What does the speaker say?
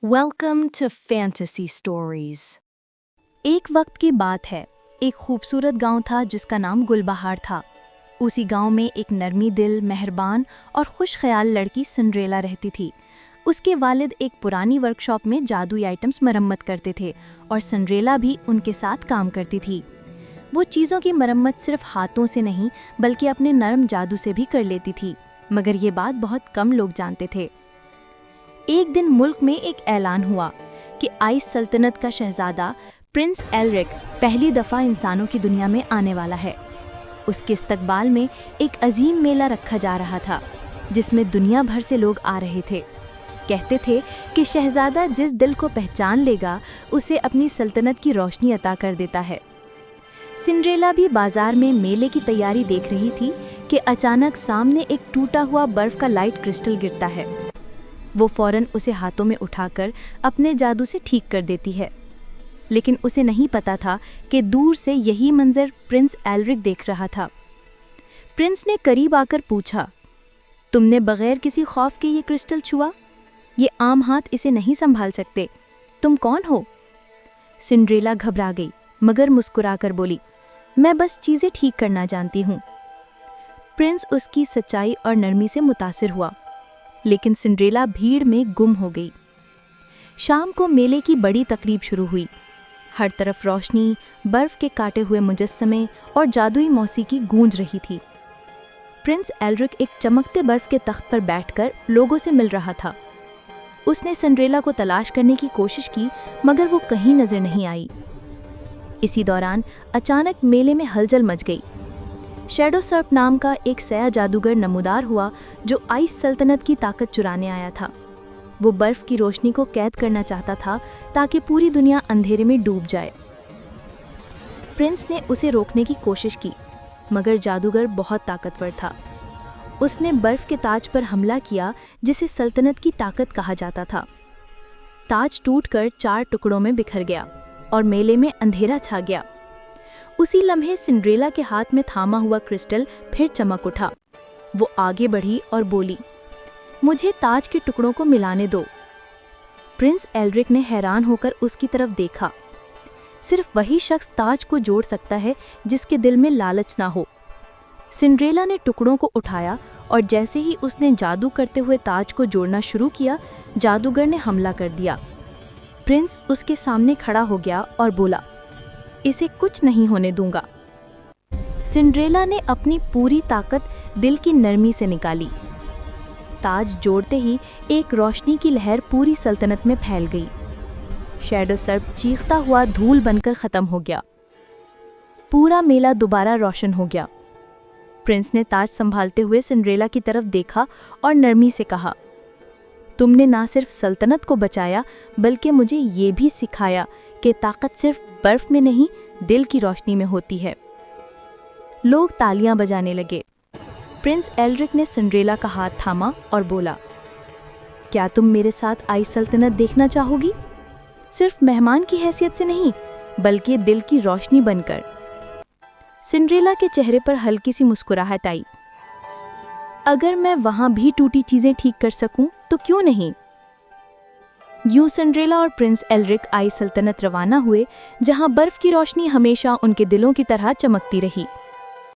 Welcome to Fantasy Stories. एक वक्त की बात है। एक खूबसूरत गांव था जिसका नाम गुलबहार था। उसी गांव में एक नरमी दिल, मेहरबान और खुश ख्याल लड़की सिंड्रेला रहती थी। उसके वालिद एक पुरानी वर्कशॉप में जादुई आइटम्स मरम्मत करते थे और सिंड्रेला भी उनके साथ काम करती थी। वो चीज़ों की मरम्मत सिर्फ हाथों से नहीं बल्कि अपने नरम जादू से भी कर लेती थी, मगर ये बात बहुत कम लोग जानते थे। एक दिन मुल्क में एक ऐलान हुआ कि आइस सल्तनत का शहजादा प्रिंस एलरिक पहली दफ़ा इंसानों की दुनिया में आने वाला है। उसके इस्तकबाल में एक अजीम मेला रखा जा रहा था जिसमें दुनिया भर से लोग आ रहे थे। कहते थे कि शहजादा जिस दिल को पहचान लेगा उसे अपनी सल्तनत की रोशनी अता कर देता है। सिंड्रेला भी बाजार में मेले की तैयारी देख रही थी कि अचानक सामने एक टूटा हुआ बर्फ का लाइट क्रिस्टल गिरता है। वो फौरन उसे हाथों में उठाकर अपने जादू से ठीक कर देती है, लेकिन उसे नहीं पता था कि दूर से यही मंजर प्रिंस एलरिक देख रहा था। प्रिंस ने करीब आकर पूछा, तुमने बगैर किसी खौफ के ये क्रिस्टल छुआ? ये आम हाथ इसे नहीं संभाल सकते। तुम कौन हो? सिंड्रेला घबरा गई मगर मुस्कुराकर बोली, मैं बस चीज़ें ठीक करना जानती हूँ। प्रिंस उसकी सच्चाई और नरमी से मुतासिर हुआ, लेकिन सिंड्रेला भीड़ में गुम हो गई। शाम को मेले की बड़ी तकरीब शुरू हुई। हर तरफ रोशनी, बर्फ के काटे हुए मुजस्समे और जादुई मौसीकी गूंज रही थी। प्रिंस एलरिक एक चमकते बर्फ के तख्त पर बैठकर लोगों से मिल रहा था। उसने सिंड्रेला को तलाश करने की कोशिश की मगर वो कहीं नजर नहीं आई। इसी दौरान अचानक मेले में हलचल मच गई। शैडो सर्प नाम का एक सया जादूगर नमूदार हुआ जो आइस सल्तनत की ताकत चुराने आया था। वो बर्फ की रोशनी को कैद करना चाहता था ताकि पूरी दुनिया अंधेरे में डूब जाए। प्रिंस ने उसे रोकने की कोशिश की मगर जादूगर बहुत ताकतवर था। उसने बर्फ के ताज पर हमला किया जिसे सल्तनत की ताकत कहा जाता था। ताज टूटकर 4 टुकड़ों में बिखर गया और मेले में अंधेरा छा गया। उसी लम्हे सिंड्रेला के हाथ में थामा हुआ क्रिस्टल फिर चमक उठा। वो आगे बढ़ी और बोली, मुझे ताज के टुकड़ों को मिलाने दो। प्रिंस एलरिक ने हैरान होकर उसकी तरफ देखा। सिर्फ वही शख्स ताज को जोड़ सकता है जिसके दिल में लालच ना हो। सिंड्रेला ने टुकड़ों को उठाया और जैसे ही उसने जादू करते हुए ताज को जोड़ना शुरू किया, जादूगर ने हमला कर दिया। प्रिंस उसके सामने खड़ा हो गया और बोला, इसे कुछ नहीं होने दूंगा। सिंड्रेला ने अपनी पूरी ताकत दिल की नरमी से निकाली। ताज जोड़ते ही एक रोशनी की लहर पूरी सल्तनत में फैल गई। शैडो सर्प चीखता हुआ धूल बनकर खत्म हो गया। पूरा मेला दोबारा रोशन हो गया। प्रिंस ने ताज संभालते हुए सिंड्रेला की तरफ देखा और नरमी से कहा, तुमने ना सिर्फ सल्तनत को बचाया बल्कि मुझे ये भी सिखाया कि ताकत सिर्फ बर्फ में नहीं, दिल की रोशनी में होती है। लोग तालियां बजाने लगे। प्रिंस एलरिक ने सिंड्रेला का हाथ थामा और बोला, क्या तुम मेरे साथ आइस सल्तनत देखना चाहोगी? सिर्फ मेहमान की हैसियत से नहीं बल्कि दिल की रोशनी बनकर। सिंड्रेला के चेहरे पर हल्की सी मुस्कुराहट आई। अगर मैं वहां भी टूटी चीजें ठीक कर सकूं तो क्यों नहीं? यूं सिंड्रेला और प्रिंस एलरिक आइस सल्तनत रवाना हुए, जहां बर्फ की रोशनी हमेशा उनके दिलों की तरह चमकती रही।